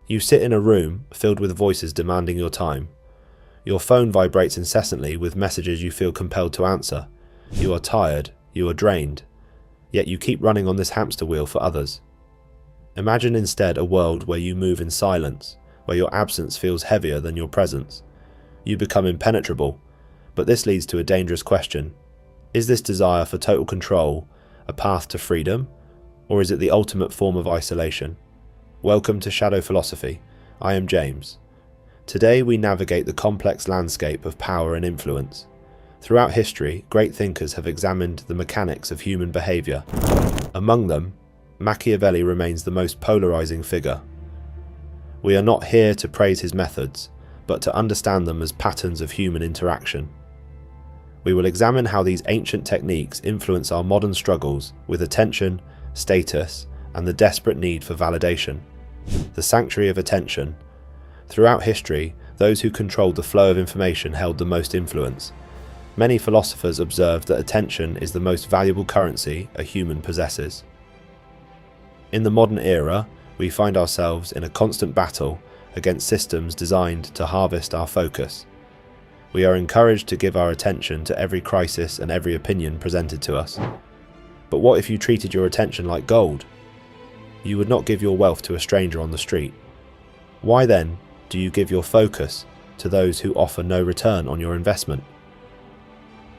You sit in a room filled with voices demanding your time. Your phone vibrates incessantly with messages you feel compelled to answer. You are tired, you are drained, yet you keep running on this hamster wheel for others. Imagine instead a world where you move in silence, where your absence feels heavier than your presence. You become impenetrable, but this leads to a dangerous question. Is this desire for total control a path to freedom, or is it the ultimate form of isolation? Welcome to Shadow Philosophy. I am James. Today we navigate the complex landscape of power and influence. Throughout history, great thinkers have examined the mechanics of human behavior. Among them, Machiavelli remains the most polarizing figure. We are not here to praise his methods, but to understand them as patterns of human interaction. We will examine how these ancient techniques influence our modern struggles with attention, status, and the desperate need for validation. The sanctuary of attention. Throughout history, those who controlled the flow of information held the most influence. Many philosophers observed that attention is the most valuable currency a human possesses. In the modern era, we find ourselves in a constant battle against systems designed to harvest our focus. We are encouraged to give our attention to every crisis and every opinion presented to us. But what if you treated your attention like gold? You would not give your wealth to a stranger on the street. Why then do you give your focus to those who offer no return on your investment?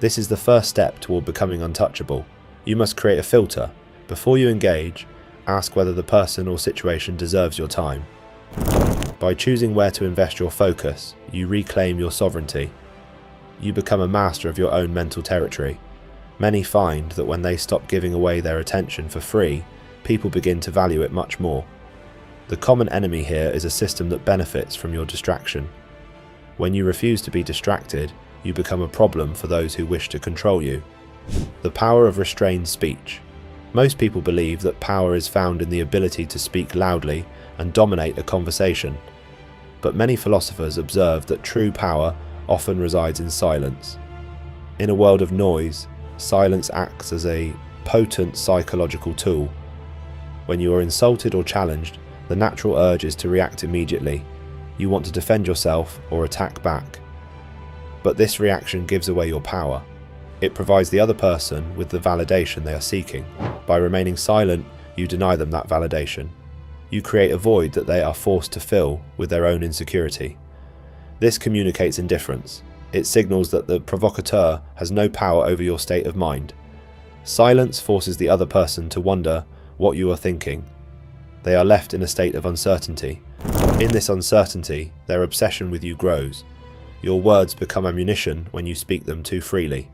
This is the first step toward becoming untouchable. You must create a filter. Before you engage, ask whether the person or situation deserves your time. By choosing where to invest your focus, you reclaim your sovereignty. You become a master of your own mental territory. Many find that when they stop giving away their attention for free, people begin to value it much more. The common enemy here is a system that benefits from your distraction. When you refuse to be distracted, you become a problem for those who wish to control you. The power of restrained speech. Most people believe that power is found in the ability to speak loudly and dominate a conversation. But many philosophers observe that true power often resides in silence. In a world of noise, silence acts as a potent psychological tool. When you are insulted or challenged, the natural urge is to react immediately. You want to defend yourself or attack back. But this reaction gives away your power. It provides the other person with the validation they are seeking. By remaining silent, you deny them that validation. You create a void that they are forced to fill with their own insecurity. This communicates indifference. It signals that the provocateur has no power over your state of mind. Silence forces the other person to wonder what you are thinking. They are left in a state of uncertainty. In this uncertainty, their obsession with you grows. Your words become ammunition when you speak them too freely.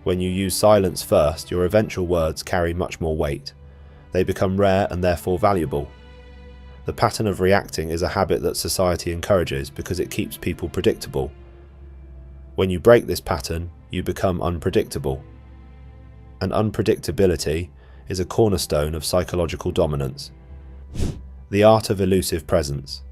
When you use silence first, your eventual words carry much more weight. They become rare and therefore valuable. The pattern of reacting is a habit that society encourages because it keeps people predictable. When you break this pattern, you become unpredictable. And unpredictability is a cornerstone of psychological dominance. The art of elusive presence.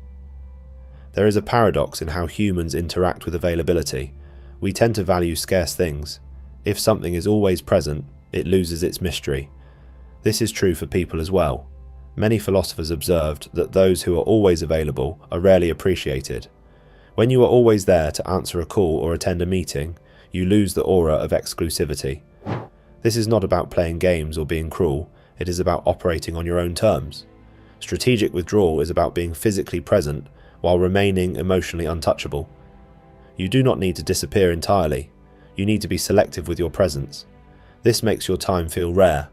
There is a paradox in how humans interact with availability. We tend to value scarce things. If something is always present, it loses its mystery. This is true for people as well. Many philosophers observed that those who are always available are rarely appreciated. When you are always there to answer a call or attend a meeting, you lose the aura of exclusivity. This is not about playing games or being cruel, it is about operating on your own terms. Strategic withdrawal is about being physically present while remaining emotionally untouchable. You do not need to disappear entirely. You need to be selective with your presence. This makes your time feel rare.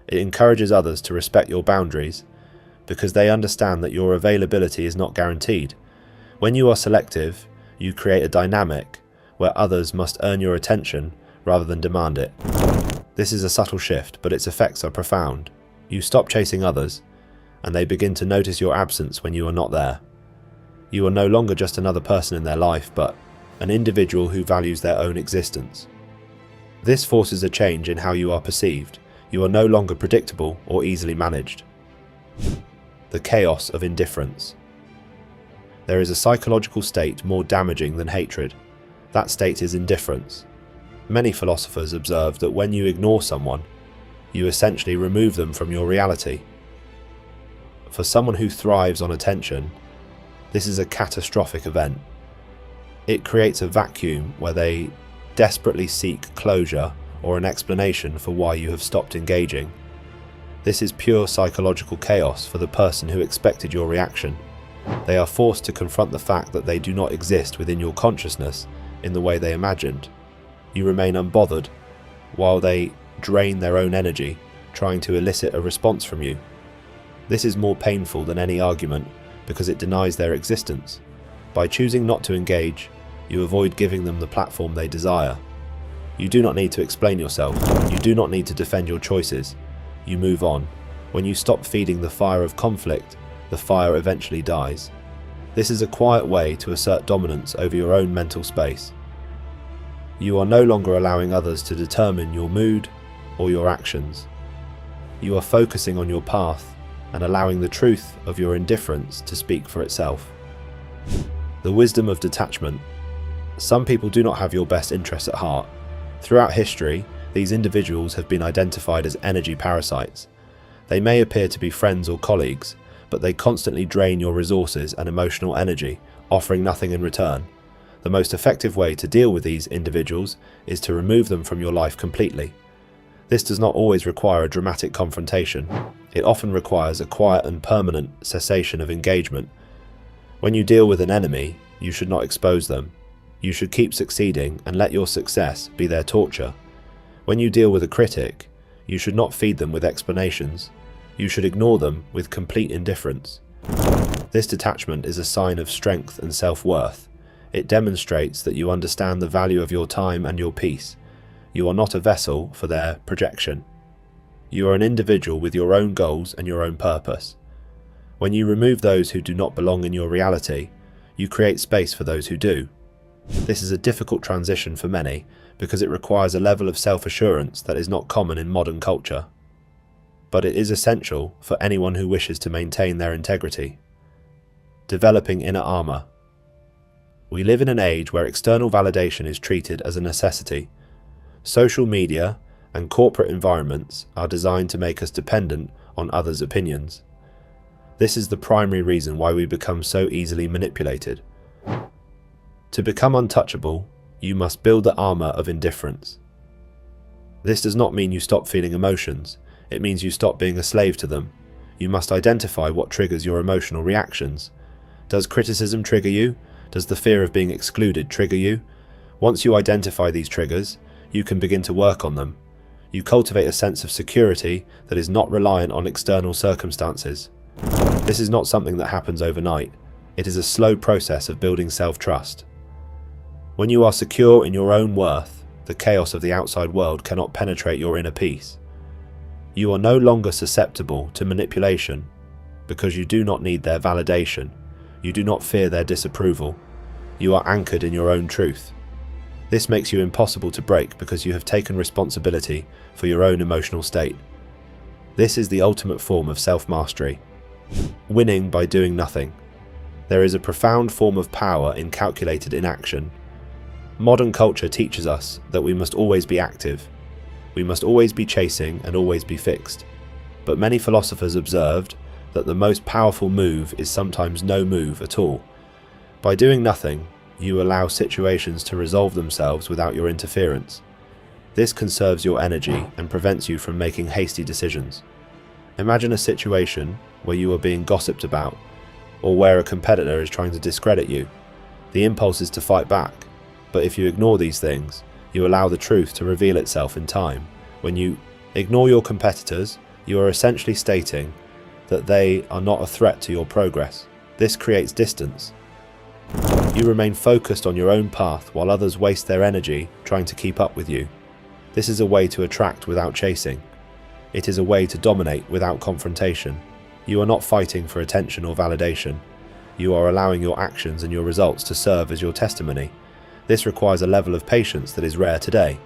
It encourages others to respect your boundaries because they understand that your availability is not guaranteed. When you are selective, you create a dynamic where others must earn your attention rather than demand it. This is a subtle shift, but its effects are profound. You stop chasing others, and they begin to notice your absence when you are not there. You are no longer just another person in their life, but an individual who values their own existence. This forces a change in how you are perceived. You are no longer predictable or easily managed. The chaos of indifference. There is a psychological state more damaging than hatred. That state is indifference. Many philosophers observe that when you ignore someone, you essentially remove them from your reality. For someone who thrives on attention, This is a catastrophic event. It creates a vacuum where they desperately seek closure or an explanation for why you have stopped engaging. This is pure psychological chaos for the person who expected your reaction. They are forced to confront the fact that they do not exist within your consciousness in the way they imagined. You remain unbothered while they drain their own energy, trying to elicit a response from you. This is more painful than any argument because it denies their existence. By choosing not to engage, you avoid giving them the platform they desire. You do not need to explain yourself. You do not need to defend your choices. You move on. When you stop feeding the fire of conflict, the fire eventually dies. This is a quiet way to assert dominance over your own mental space. You are no longer allowing others to determine your mood or your actions. You are focusing on your path and allowing the truth of your indifference to speak for itself. The wisdom of detachment. Some people do not have your best interests at heart. Throughout history, these individuals have been identified as energy parasites. They may appear to be friends or colleagues, but they constantly drain your resources and emotional energy, offering nothing in return. The most effective way to deal with these individuals is to remove them from your life completely. This does not always require a dramatic confrontation. It often requires a quiet and permanent cessation of engagement. When you deal with an enemy, you should not expose them. You should keep succeeding and let your success be their torture. When you deal with a critic, you should not feed them with explanations. You should ignore them with complete indifference. This detachment is a sign of strength and self-worth. It demonstrates that you understand the value of your time and your peace. You are not a vessel for their projection. You are an individual with your own goals and your own purpose. When you remove those who do not belong in your reality, you create space for those who do. This is a difficult transition for many because it requires a level of self-assurance that is not common in modern culture. But it is essential for anyone who wishes to maintain their integrity. Developing inner armor. We live in an age where external validation is treated as a necessity. Social media and corporate environments are designed to make us dependent on others' opinions. This is the primary reason why we become so easily manipulated. To become untouchable, you must build the armor of indifference. This does not mean you stop feeling emotions. It means you stop being a slave to them. You must identify what triggers your emotional reactions. Does criticism trigger you? Does the fear of being excluded trigger you? Once you identify these triggers, you can begin to work on them. You cultivate a sense of security that is not reliant on external circumstances. This is not something that happens overnight. It is a slow process of building self-trust. When you are secure in your own worth, the chaos of the outside world cannot penetrate your inner peace. You are no longer susceptible to manipulation because you do not need their validation. You do not fear their disapproval. You are anchored in your own truth. This makes you impossible to break because you have taken responsibility for your own emotional state. This is the ultimate form of self-mastery. Winning by doing nothing. There is a profound form of power in calculated inaction. Modern culture teaches us that we must always be active. We must always be chasing and always be fixed. But many philosophers observed that the most powerful move is sometimes no move at all. By doing nothing, you allow situations to resolve themselves without your interference. This conserves your energy and prevents you from making hasty decisions. Imagine a situation where you are being gossiped about, or where a competitor is trying to discredit you. The impulse is to fight back, but if you ignore these things, you allow the truth to reveal itself in time. When you ignore your competitors, you are essentially stating that they are not a threat to your progress. This creates distance. You remain focused on your own path while others waste their energy trying to keep up with you. This is a way to attract without chasing. It is a way to dominate without confrontation. You are not fighting for attention or validation. You are allowing your actions and your results to serve as your testimony. This requires a level of patience that is rare today,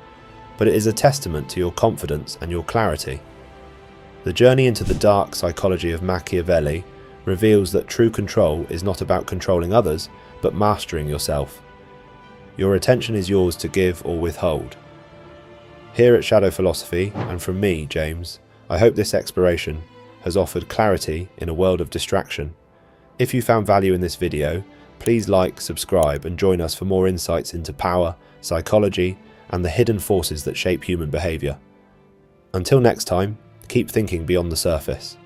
but it is a testament to your confidence and your clarity. The journey into the dark psychology of Machiavelli reveals that true control is not about controlling others, but mastering yourself. Your attention is yours to give or withhold. Here at Shadow Philosophy, and from me, James, I hope this exploration has offered clarity in a world of distraction. If you found value in this video, please like, subscribe, and join us for more insights into power, psychology, and the hidden forces that shape human behaviour. Until next time, keep thinking beyond the surface.